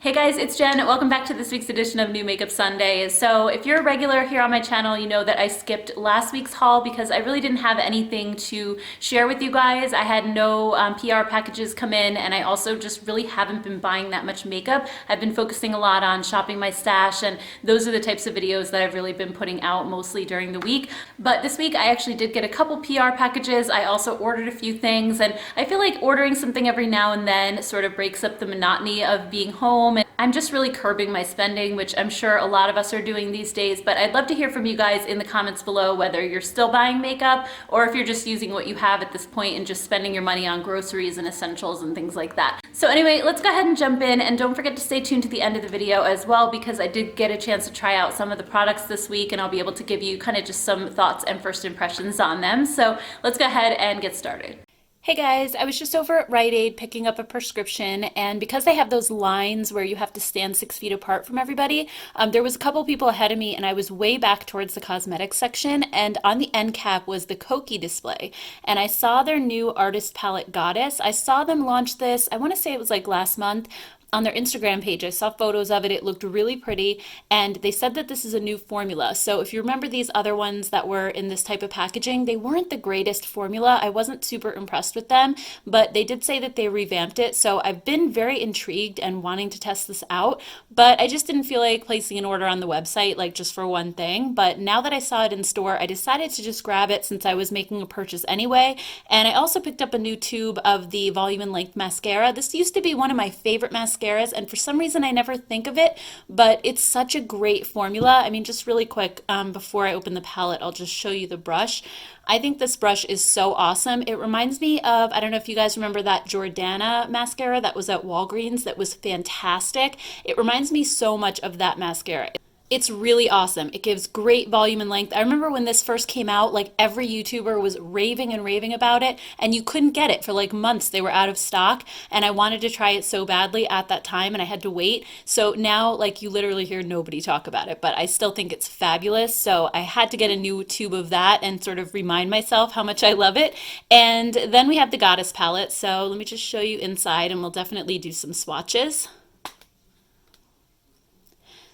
Hey guys, it's Jen. Welcome back to this week's edition of New Makeup Sunday. So if you're a regular here on my channel, you know that I skipped last week's haul because I really didn't have anything to share with you guys. I had no PR packages come in, and I also just really haven't been buying that much makeup. I've been focusing a lot on shopping my stash, and those are the types of videos that I've really been putting out mostly during the week. But this week I actually did get a couple PR packages. I also ordered a few things, and I feel like ordering something every now and then sort of breaks up the monotony of being home. And I'm just really curbing my spending, which I'm sure a lot of us are doing these days, but I'd love to hear from you guys in the comments below whether you're still buying makeup or if you're just using what you have at this point and just spending your money on groceries and essentials and things like that. So anyway, let's go ahead and jump in, and don't forget to stay tuned to the end of the video as well, because I did get a chance to try out some of the products this week and I'll be able to give you kind of just some thoughts and first impressions on them. So let's go ahead and get started. Hey guys, I was just over at Rite Aid picking up a prescription, and because they have those lines where you have to stand 6 feet apart from everybody, there was a couple people ahead of me and I was way back towards the cosmetics section, and on the end cap was the Kokie display, and I saw their new artist palette Goddess. I saw them launch this, I want to say it was like last month, on their Instagram page. I saw photos of it. It looked really pretty, and they said that this is a new formula. So if you remember these other ones that were in this type of packaging, they weren't the greatest formula. I wasn't super impressed with them, but they did say that they revamped it. So I've been very intrigued and wanting to test this out, but I just didn't feel like placing an order on the website, like just for one thing. But now that I saw it in store, I decided to just grab it since I was making a purchase anyway. And I also picked up a new tube of the Volume and Length mascara. This used to be one of my favorite mascaras, and for some reason I never think of it, but it's such a great formula. I mean, just really quick, before I open the palette, I'll just show you the brush. I think this brush is so awesome. It reminds me of, I don't know if you guys remember that Jordana mascara that was at Walgreens that was fantastic. It reminds me so much of that mascara. It's really awesome. It gives great volume and length. I remember when this first came out, like every YouTuber was raving and raving about it, and you couldn't get it for like months. They were out of stock, and I wanted to try it so badly at that time, and I had to wait. So now, like, you literally hear nobody talk about it, but I still think it's fabulous. So I had to get a new tube of that and sort of remind myself how much I love it. And then we have the Goddess palette. So let me just show you inside, and we'll definitely do some swatches.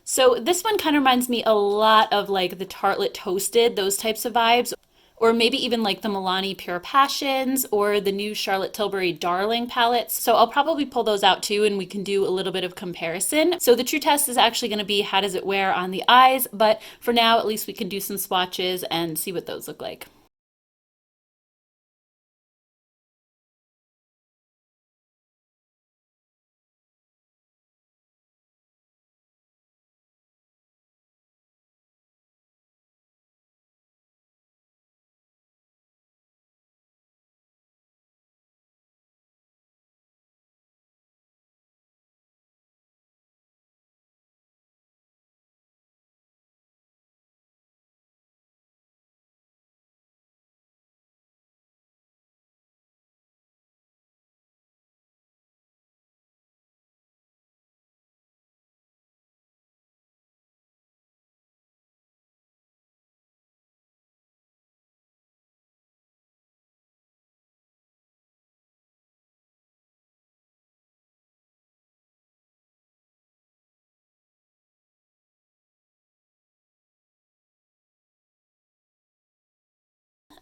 So this one kind of reminds me a lot of like the Tartelette Toasted, those types of vibes, or maybe even like the Milani Pure Passions or the new Charlotte Tilbury Darling palettes. So I'll probably pull those out too, and we can do a little bit of comparison. So the true test is actually going to be how does it wear on the eyes, but for now at least we can do some swatches and see what those look like.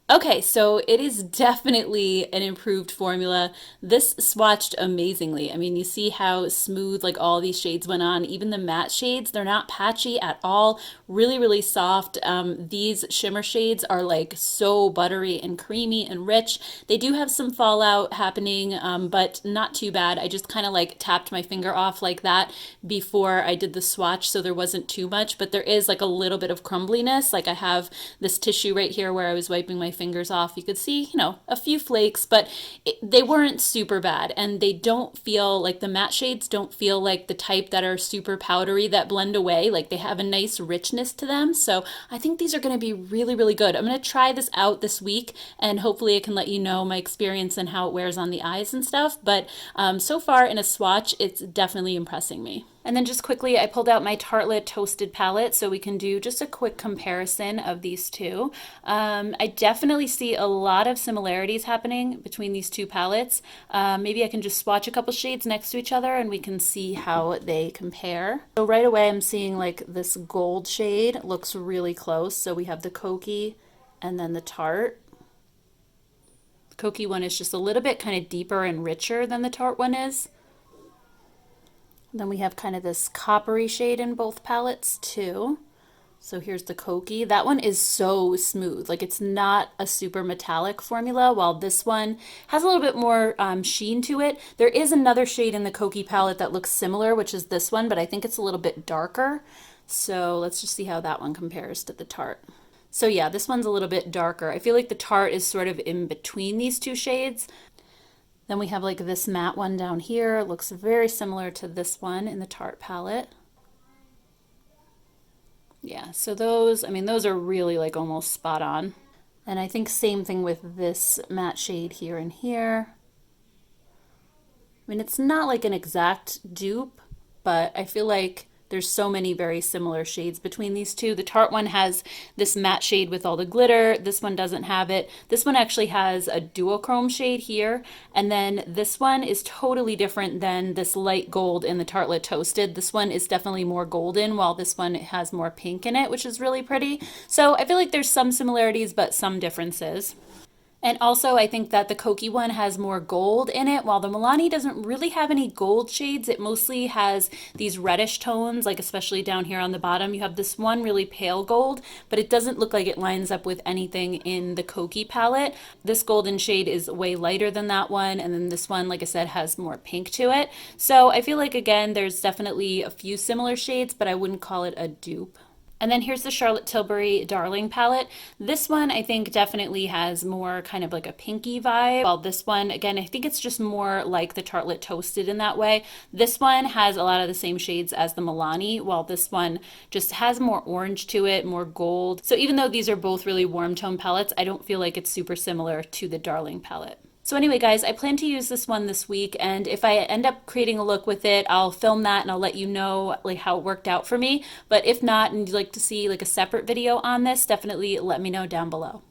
Okay, so it is definitely an improved formula. This swatched amazingly. I mean, you see how smooth like all these shades went on. Even the matte shades, they're not patchy at all. Really, really soft. These shimmer shades are like so buttery and creamy and rich. They do have some fallout happening, but not too bad. I just kind of like tapped my finger off like that before I did the swatch, so there wasn't too much, but there is like a little bit of crumbliness. Like I have this tissue right here where I was wiping my fingers off. You could see, you know, a few flakes, but they weren't super bad, and they don't feel like the matte shades don't feel like the type that are super powdery that blend away. Like they have a nice richness to them. So I think these are going to be really, really good. I'm going to try this out this week, and hopefully I can let you know my experience and how it wears on the eyes and stuff. But so far in a swatch, it's definitely impressing me. And then just quickly, I pulled out my Tartelette Toasted palette so we can do just a quick comparison of these two. I definitely see a lot of similarities happening between these two palettes. Maybe I can just swatch a couple shades next to each other and we can see how they compare. So right away I'm seeing like this gold shade looks really close. So we have the Kokie and then the Tarte. The Kokie one is just a little bit kind of deeper and richer than the Tarte one is. Then we have kind of this coppery shade in both palettes too. So here's the Kokie. That one is so smooth. Like it's not a super metallic formula, while this one has a little bit more sheen to it. There is another shade in the Kokie palette that looks similar, which is this one, but I think it's a little bit darker. So let's just see how that one compares to the Tarte. So yeah, this one's a little bit darker. I feel like the Tarte is sort of in between these two shades. Then we have like this matte one down here. It looks very similar to this one in the Tarte palette. Yeah, so those, I mean, those are really like almost spot on. And I think same thing with this matte shade here and here. I mean, it's not like an exact dupe, but I feel like there's so many very similar shades between these two. The Tarte one has this matte shade with all the glitter. This one doesn't have it. This one actually has a duochrome shade here. And then this one is totally different than this light gold in the Tartelette Toasted. This one is definitely more golden, while this one has more pink in it, which is really pretty. So I feel like there's some similarities, but some differences. And also I think that the Kokie one has more gold in it, while the Milani doesn't really have any gold shades. It mostly has these reddish tones, like especially down here on the bottom. You have this one really pale gold, but it doesn't look like it lines up with anything in the Kokie palette. This golden shade is way lighter than that one, and then this one, like I said, has more pink to it. So I feel like, again, there's definitely a few similar shades, but I wouldn't call it a dupe. And then here's the Charlotte Tilbury Darling palette. This one I think definitely has more kind of like a pinky vibe, while this one, again, I think it's just more like the Tartelette Toasted in that way. This one has a lot of the same shades as the Milani, while this one just has more orange to it, more gold. So even though these are both really warm tone palettes, I don't feel like it's super similar to the Darling palette. So anyway, guys, I plan to use this one this week, and if I end up creating a look with it, I'll film that and I'll let you know like how it worked out for me. But if not, and you'd like to see like a separate video on this, definitely let me know down below.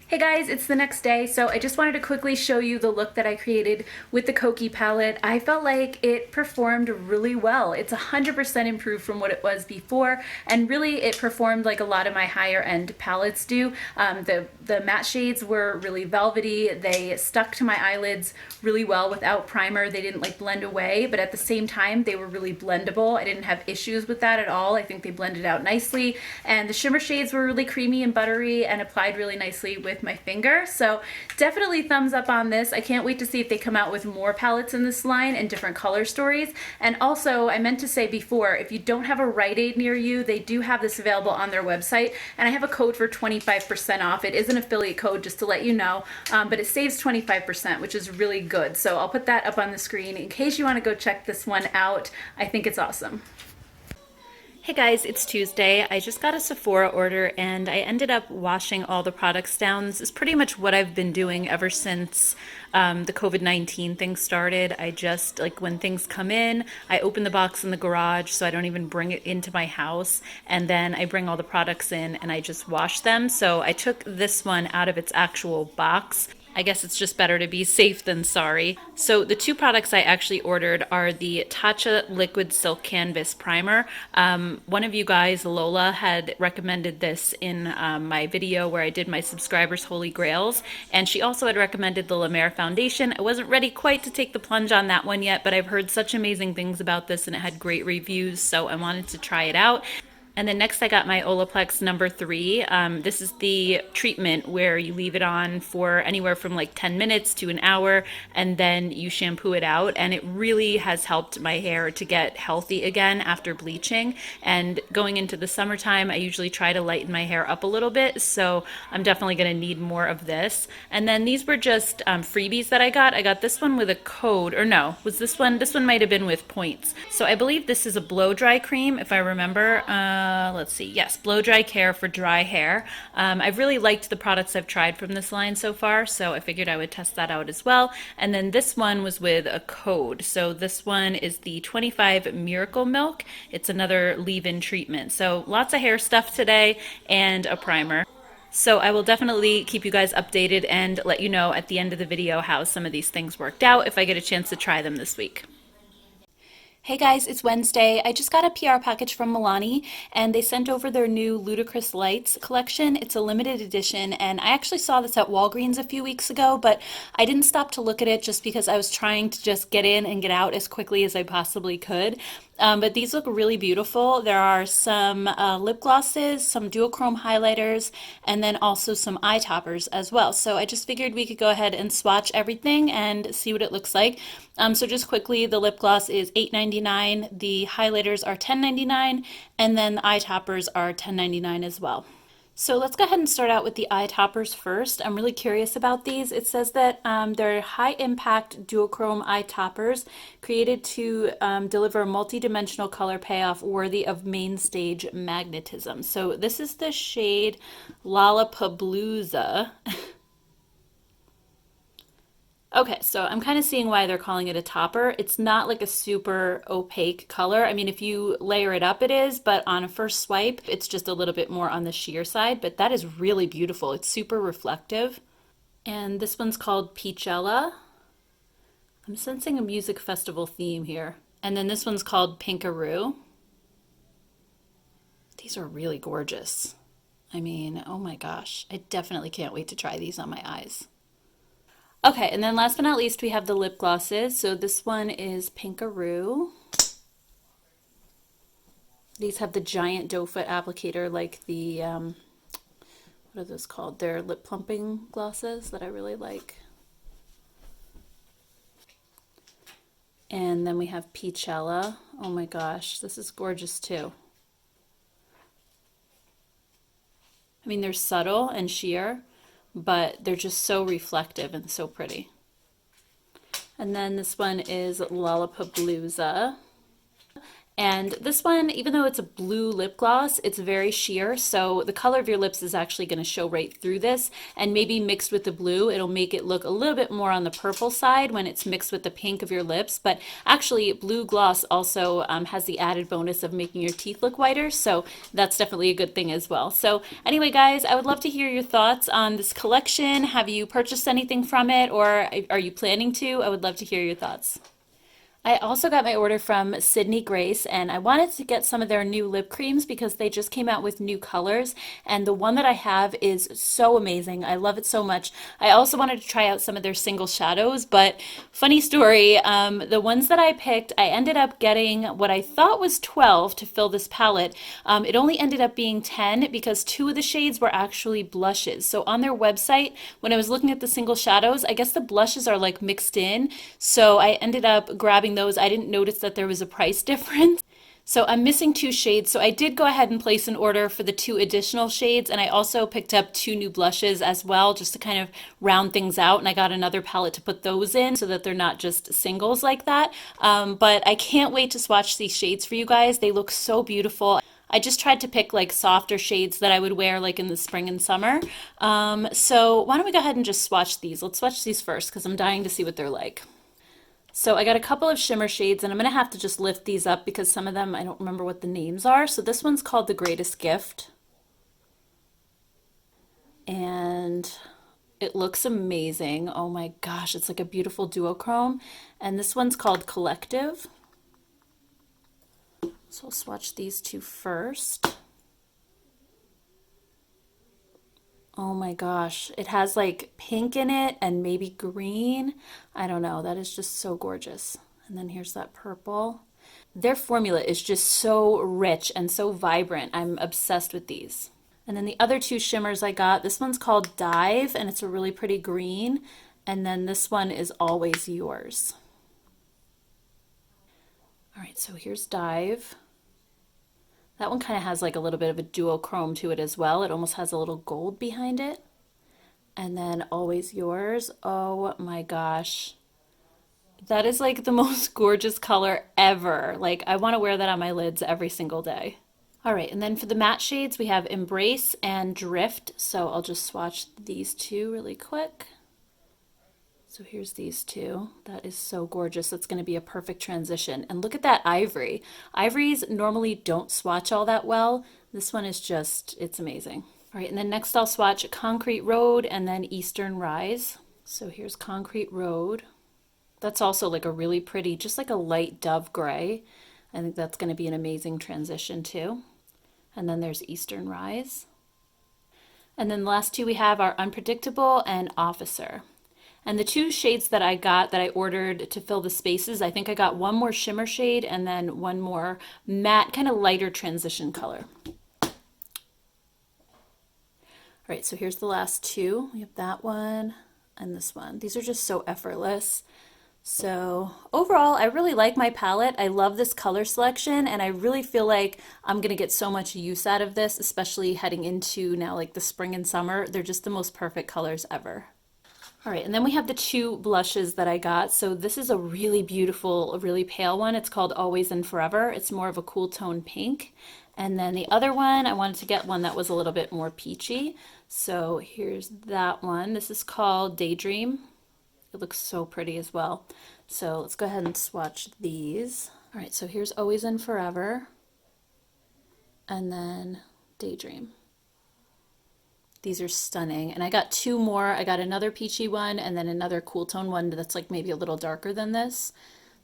Hey guys, it's the next day, so I just wanted to quickly show you the look that I created with the Kokie palette. I felt like it performed really well. It's 100% improved from what it was before, and really it performed like a lot of my higher end palettes do. The matte shades were really velvety. They stuck to my eyelids really well without primer. They didn't like blend away, but at the same time they were really blendable. I didn't have issues with that at all. I think they blended out nicely, and the shimmer shades were really creamy and buttery and applied really nicely with my finger. So definitely thumbs up on this. I can't wait to see if they come out with more palettes in this line and different color stories. And also, I meant to say before, if you don't have a Rite Aid near you, they do have this available on their website, and I have a code for 25% off. It is an affiliate code, just to let you know, but it saves 25%, which is really good. So I'll put that up on the screen in case you want to go check this one out. I think it's awesome. Hey guys, it's Tuesday. I just got a Sephora order and I ended up washing all the products down. This is pretty much what I've been doing ever since the COVID-19 thing started. I just, like, when things come in, I open the box in the garage so I don't even bring it into my house, and then I bring all the products in and I just wash them. So I took this one out of its actual box. I guess it's just better to be safe than sorry. So the two products I actually ordered are the Tatcha Liquid Silk Canvas Primer. One of you guys, Lola, had recommended this in my video where I did my subscribers' holy grails, and she also had recommended the La Mer Foundation. I wasn't ready quite to take the plunge on that one yet, but I've heard such amazing things about this and it had great reviews, so I wanted to try it out. And then next I got my Olaplex number 3. This is the treatment where you leave it on for anywhere from like 10 minutes to an hour, and then you shampoo it out. And it really has helped my hair to get healthy again after bleaching. And going into the summertime, I usually try to lighten my hair up a little bit, so I'm definitely going to need more of this. And then these were just freebies that I got. I got this one with a code, or no, was this one? This one might have been with points. So I believe this is a blow dry cream, if I remember. let's see, yes, blow dry care for dry hair. I've really liked the products I've tried from this line so far, so I figured I would test that out as well. And then this one was with a code. So this one is the 25 Miracle Milk. It's another leave-in treatment. So lots of hair stuff today and a primer. So I will definitely keep you guys updated and let you know at the end of the video how some of these things worked out if I get a chance to try them this week. Hey guys, it's Wednesday. I just got a PR package from Milani and they sent over their new Ludicrous Lights collection. It's a limited edition and I actually saw this at Walgreens a few weeks ago, but I didn't stop to look at it just because I was trying to just get in and get out as quickly as I possibly could. But these look really beautiful. There are some lip glosses, some duochrome highlighters, and then also some eye toppers as well. So I just figured we could go ahead and swatch everything and see what it looks like. So just quickly, the lip gloss is $8.99, the highlighters are $10.99, and then the eye toppers are $10.99 as well. So let's go ahead and start out with the eye toppers first. I'm really curious about these. It says that they're high impact duochrome eye toppers created to deliver a multi-dimensional color payoff worthy of main stage magnetism. So this is the shade Lollapalooza. Okay, so I'm kind of seeing why they're calling it a topper. It's not like a super opaque color. I mean, if you layer it up, it is, but on a first swipe, it's just a little bit more on the sheer side, but that is really beautiful. It's super reflective. And this one's called Peachella. I'm sensing a music festival theme here. And then this one's called Pinkaroo. These are really gorgeous. I mean, oh my gosh, I definitely can't wait to try these on my eyes. Okay, and then last but not least, we have the lip glosses. So this one is Pinkaroo. These have the giant doe foot applicator like the, what are those called? They're lip plumping glosses that I really like. And then we have Peachella. Oh my gosh, this is gorgeous too. I mean, they're subtle and sheer, but they're just so reflective and so pretty. And then this one is Lollapalooza. And this one, even though it's a blue lip gloss, it's very sheer, so the color of your lips is actually going to show right through this, and maybe mixed with the blue, it'll make it look a little bit more on the purple side when it's mixed with the pink of your lips, but actually blue gloss also has the added bonus of making your teeth look whiter, so that's definitely a good thing as well. So anyway, guys, I would love to hear your thoughts on this collection. Have you purchased anything from it, or are you planning to? I would love to hear your thoughts. I also got my order from Sydney Grace and I wanted to get some of their new lip creams because they just came out with new colors and the one that I have is so amazing. I love it so much. I also wanted to try out some of their single shadows, but funny story, the ones that I picked, I ended up getting what I thought was 12 to fill this palette. It only ended up being 10 because two of the shades were actually blushes. So on their website, when I was looking at the single shadows, I guess the blushes are like mixed in. So I ended up grabbing those. I didn't notice that there was a price difference. So I'm missing two shades. So I did go ahead and place an order for the two additional shades. And I also picked up two new blushes as well, just to kind of round things out. And I got another palette to put those in so that they're not just singles like that. But I can't wait to swatch these shades for you guys. They look so beautiful. I just tried to pick like softer shades that I would wear like in the spring and summer. So why don't we go ahead and just swatch these? Let's swatch these first because I'm dying to see what they're like. So I got a couple of shimmer shades and I'm going to have to just lift these up because some of them I don't remember what the names are. So this one's called The Greatest Gift. And it looks amazing. Oh my gosh, it's like a beautiful duochrome. And this one's called Collective. So I'll swatch these two first. Oh my gosh, it has like pink in it and maybe green. I don't know, that is just so gorgeous. And then here's that purple. Their formula is just so rich and so vibrant. I'm obsessed with these. And then the other two shimmers I got, this one's called Dive and it's a really pretty green. And then this one is Always Yours. All right, so here's Dive. That one kind of has like a little bit of a duochrome to it as well. It almost has a little gold behind it. And then Always Yours. Oh my gosh. That is like the most gorgeous color ever. Like I want to wear that on my lids every single day. All right, and then for the matte shades, we have Embrace and Drift. So I'll just swatch these two really quick. So here's these two. That is so gorgeous. That's going to be a perfect transition. And look at that ivory. Ivories normally don't swatch all that well. This one is just, it's amazing. All right, and then next I'll swatch Concrete Road and then Eastern Rise. So here's Concrete Road. That's also like a really pretty, just like a light dove gray. I think that's going to be an amazing transition too. And then there's Eastern Rise. And then the last two we have are Unpredictable and Officer. And the two shades that I got that I ordered to fill the spaces, I think I got one more shimmer shade and then one more matte, kind of lighter transition color. All right, so here's the last two. We have that one and this one. These are just so effortless. So overall, I really like my palette. I love this color selection, and I really feel like I'm gonna get so much use out of this, especially heading into now like the spring and summer. They're just the most perfect colors ever. All right, and then we have the two blushes that I got. So this is a really beautiful, a really pale one. It's called Always and Forever. It's more of a cool tone pink. And then the other one, I wanted to get one that was a little bit more peachy. So here's that one. This is called Daydream. It looks so pretty as well. So let's go ahead and swatch these. All right, so here's Always and Forever. And then Daydream. These are stunning. And I got two more. I got another peachy one and then another cool tone one that's like maybe a little darker than this.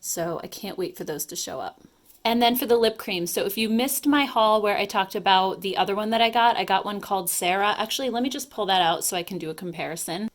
So I can't wait for those to show up. And then for the lip cream, so if you missed my haul where I talked about the other one that I got one called Sarah. Actually, let me just pull that out so I can do a comparison.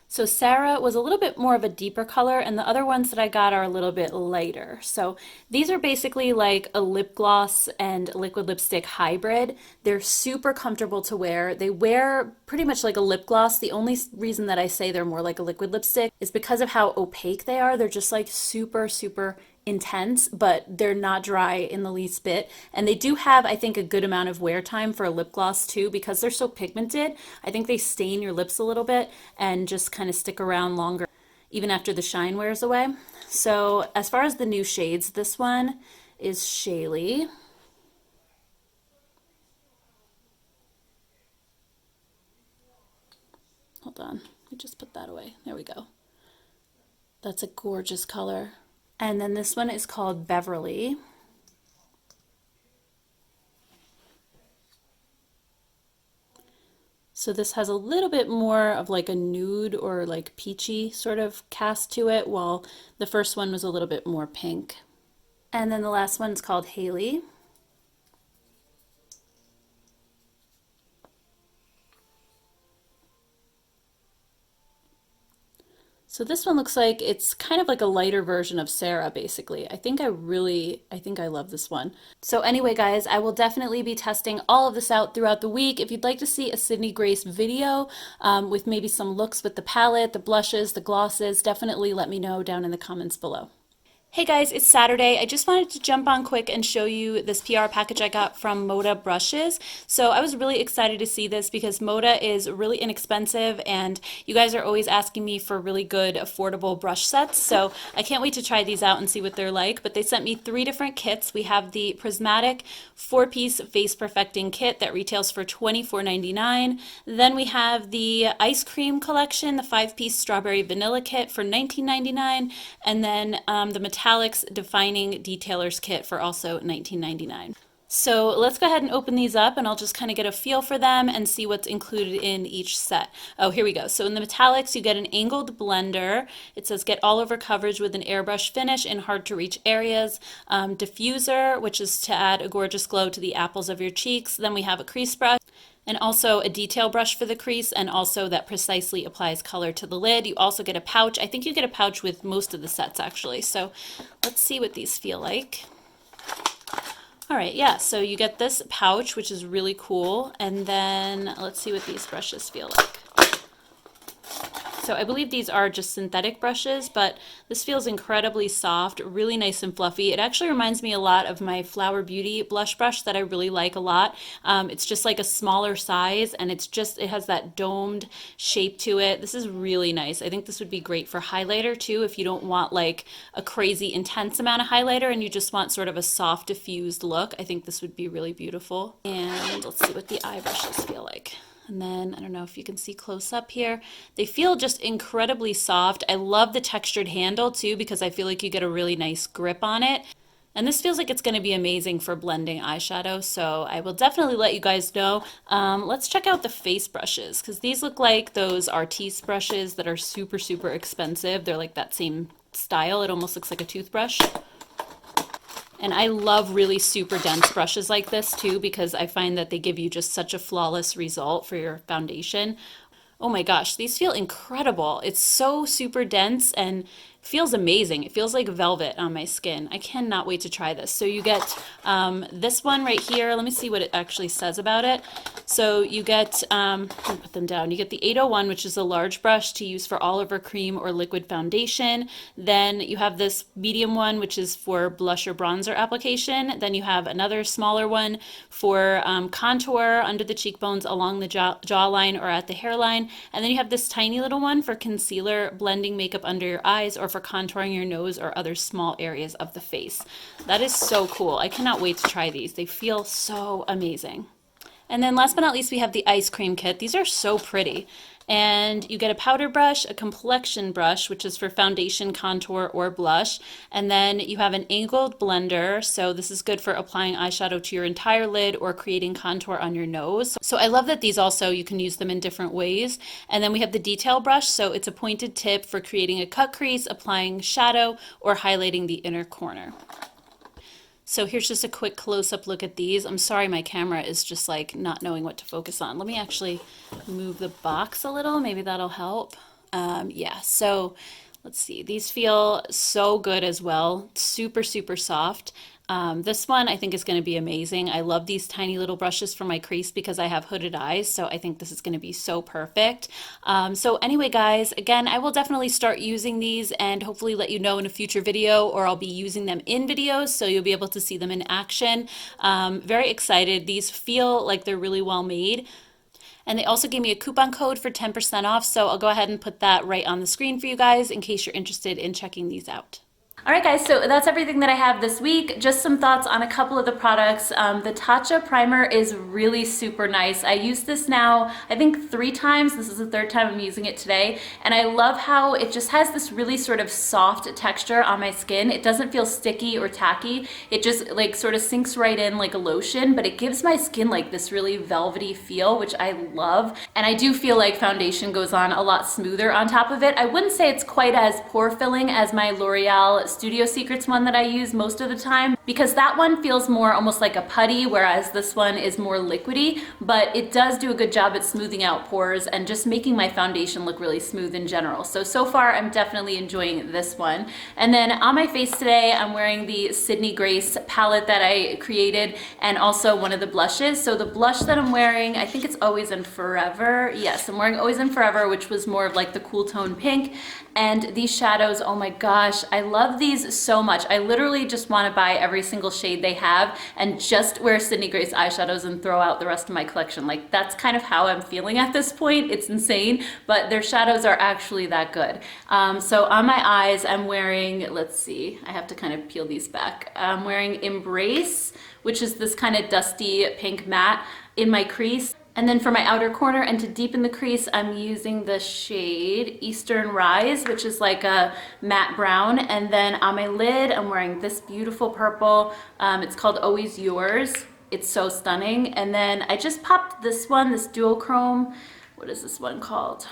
So Sarah was a little bit more of a deeper color, and the other ones that I got are a little bit lighter. So these are basically like a lip gloss and liquid lipstick hybrid. They're super comfortable to wear. They wear pretty much like a lip gloss. The only reason that I say they're more like a liquid lipstick is because of how opaque they are. They're just like super, super intense, but they're not dry in the least bit. And they do have, I think, a good amount of wear time for a lip gloss too, because they're so pigmented. I think they stain your lips a little bit and just kind of stick around longer, even after the shine wears away. So as far as the new shades, this one is Shaylee. Hold on, let me just put that away. There we go. That's a gorgeous color. And then this one is called Beverly. So this has a little bit more of like a nude or like peachy sort of cast to it, while the first one was a little bit more pink. And then the last one's called Haley. So this one looks like it's kind of like a lighter version of Sarah, basically. I think I love this one. So anyway, guys, I will definitely be testing all of this out throughout the week. If you'd like to see a Sydney Grace video with maybe some looks with the palette, the blushes, the glosses, definitely let me know down in the comments below. Hey guys, it's Saturday. I just wanted to jump on quick and show you this PR package I got from Moda brushes. So I was really excited to see this because Moda is really inexpensive and you guys are always asking me for really good affordable brush sets. So I can't wait to try these out and see what they're like. But they sent me 3 different kits. We have the Prismatic 4-piece face perfecting kit that retails for $24.99. Then we have the Ice Cream collection, the 5-piece strawberry vanilla kit for $19.99. And then the Metallics Defining Detailers Kit for also $19.99. So let's go ahead and open these up and I'll just kind of get a feel for them and see what's included in each set. Oh, here we go. So in the Metallics, you get an angled blender. It says get all over coverage with an airbrush finish in hard to reach areas. Diffuser, which is to add a gorgeous glow to the apples of your cheeks. Then we have a crease brush. And also a detail brush for the crease, and also that precisely applies color to the lid. You also get a pouch. I think you get a pouch with most of the sets actually. So let's see what these feel like. All right, yeah, so you get this pouch, which is really cool. And then let's see what these brushes feel like. So I believe these are just synthetic brushes, but this feels incredibly soft, really nice and fluffy. It actually reminds me a lot of my Flower Beauty blush brush that I really like a lot. It's just like a smaller size, and it has that domed shape to it. This is really nice. I think this would be great for highlighter too, if you don't want like a crazy intense amount of highlighter and you just want sort of a soft diffused look. I think this would be really beautiful. And let's see what the eye brushes feel like. And then, I don't know if you can see close up here. They feel just incredibly soft. I love the textured handle too, because I feel like you get a really nice grip on it. And this feels like it's going to be amazing for blending eyeshadow, so I will definitely let you guys know. Let's check out the face brushes, because these look like those Artiste brushes that are super, super expensive. They're like that same style. It almost looks like a toothbrush. And I love really super dense brushes like this too, because I find that they give you just such a flawless result for your foundation. Oh my gosh, these feel incredible. It's so super dense and feels amazing. It feels like velvet on my skin. I cannot wait to try this. So you get this one right here. Let me see what it actually says about it. So you get, let me put them down. You get the 801, which is a large brush to use for all over cream or liquid foundation. Then you have this medium one, which is for blush or bronzer application. Then you have another smaller one for contour under the cheekbones, along the jawline or at the hairline. And then you have this tiny little one for concealer, blending makeup under your eyes, or for contouring your nose or other small areas of the face. That is so cool. I cannot wait to try these. They feel so amazing. And then last but not least, we have the ice cream kit. These are so pretty. And you get a powder brush, a complexion brush, which is for foundation, contour, or blush. And then you have an angled blender. So this is good for applying eyeshadow to your entire lid or creating contour on your nose. So I love that these also, you can use them in different ways. And then we have the detail brush. So it's a pointed tip for creating a cut crease, applying shadow, or highlighting the inner corner. So here's just a quick close-up look at these. I'm sorry my camera is just like not knowing what to focus on. Let me actually move the box a little. Maybe that'll help. Yeah, so let's see. These feel so good as well. Super, super soft. This one I think is going to be amazing. I love these tiny little brushes for my crease because I have hooded eyes, so I think this is going to be so perfect. So anyway, guys, again, I will definitely start using these and hopefully let you know in a future video, or I'll be using them in videos so you'll be able to see them in action. Very excited. These feel like they're really well made. And they also gave me a coupon code for 10% off, so I'll go ahead and put that right on the screen for you guys in case you're interested in checking these out. All right, guys, so that's everything that I have this week. Just some thoughts on a couple of the products. The Tatcha primer is really super nice. I used this now, I think 3 times. This is the 3rd time I'm using it today. And I love how it just has this really sort of soft texture on my skin. It doesn't feel sticky or tacky. It just like sort of sinks right in like a lotion, but it gives my skin like this really velvety feel, which I love. And I do feel like foundation goes on a lot smoother on top of it. I wouldn't say it's quite as pore filling as my L'Oreal Studio Secrets one that I use most of the time, because that one feels more almost like a putty, whereas this one is more liquidy, but it does do a good job at smoothing out pores and just making my foundation look really smooth in general. So far I'm definitely enjoying this one. And then on my face today, I'm wearing the Sydney Grace palette that I created, and also one of the blushes. So the blush that I'm wearing, I think it's Always and Forever. Yes, I'm wearing Always and Forever, which was more of like the cool tone pink. And these shadows, oh my gosh, I love these so much. I literally just want to buy every single shade they have and just wear Sydney Grace eyeshadows and throw out the rest of my collection. Like, that's kind of how I'm feeling at this point. It's insane, but their shadows are actually that good. So on my eyes, I'm wearing, let's see, I have to kind of peel these back. I'm wearing Embrace, which is this kind of dusty pink matte in my crease. And then for my outer corner and to deepen the crease, I'm using the shade Eastern Rise, which is like a matte brown. And then on my lid, I'm wearing this beautiful purple. It's called Always Yours. It's so stunning. And then I just popped this one, this duochrome. What is this one called?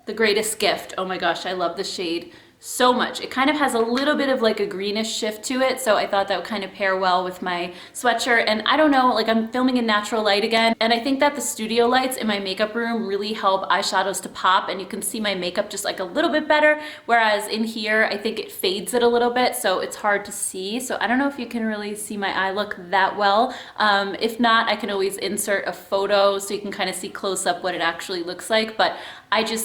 The Greatest Gift. Oh my gosh, I love this shade so much. It kind of has a little bit of like a greenish shift to it, so I thought that would kind of pair well with my sweatshirt. And I don't know, like, I'm filming in natural light again, and I think that the studio lights in my makeup room really help eyeshadows to pop, and you can see my makeup just like a little bit better, whereas in here I think it fades it a little bit, so it's hard to see. So I don't know if you can really see my eye look that well. If not, I can always insert a photo so you can kind of see close up what it actually looks like, but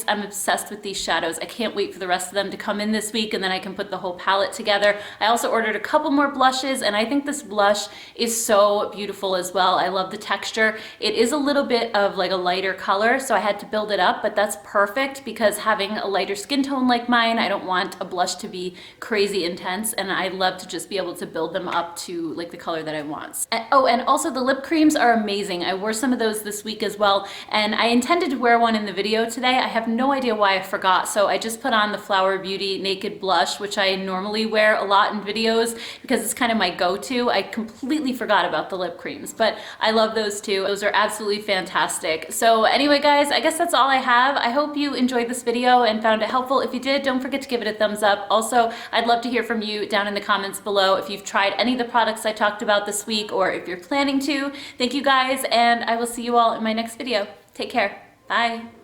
I'm obsessed with these shadows. I can't wait for the rest of them to come in this week, and then I can put the whole palette together. I also ordered a couple more blushes, and I think this blush is so beautiful as well. I love the texture. It is a little bit of like a lighter color, so I had to build it up, but that's perfect because having a lighter skin tone like mine, I don't want a blush to be crazy intense, and I love to just be able to build them up to like the color that I want. Oh, and also the lip creams are amazing. I wore some of those this week as well, and I intended to wear one in the video today. I have no idea why I forgot, so I just put on the Flower Beauty Naked Blush, which I normally wear a lot in videos because it's kind of my go-to. I completely forgot about the lip creams, but I love those too. Those are absolutely fantastic. So anyway, guys, I guess that's all I have. I hope you enjoyed this video and found it helpful. If you did, don't forget to give it a thumbs up. Also, I'd love to hear from you down in the comments below if you've tried any of the products I talked about this week or if you're planning to. Thank you guys, and I will see you all in my next video. Take care. Bye.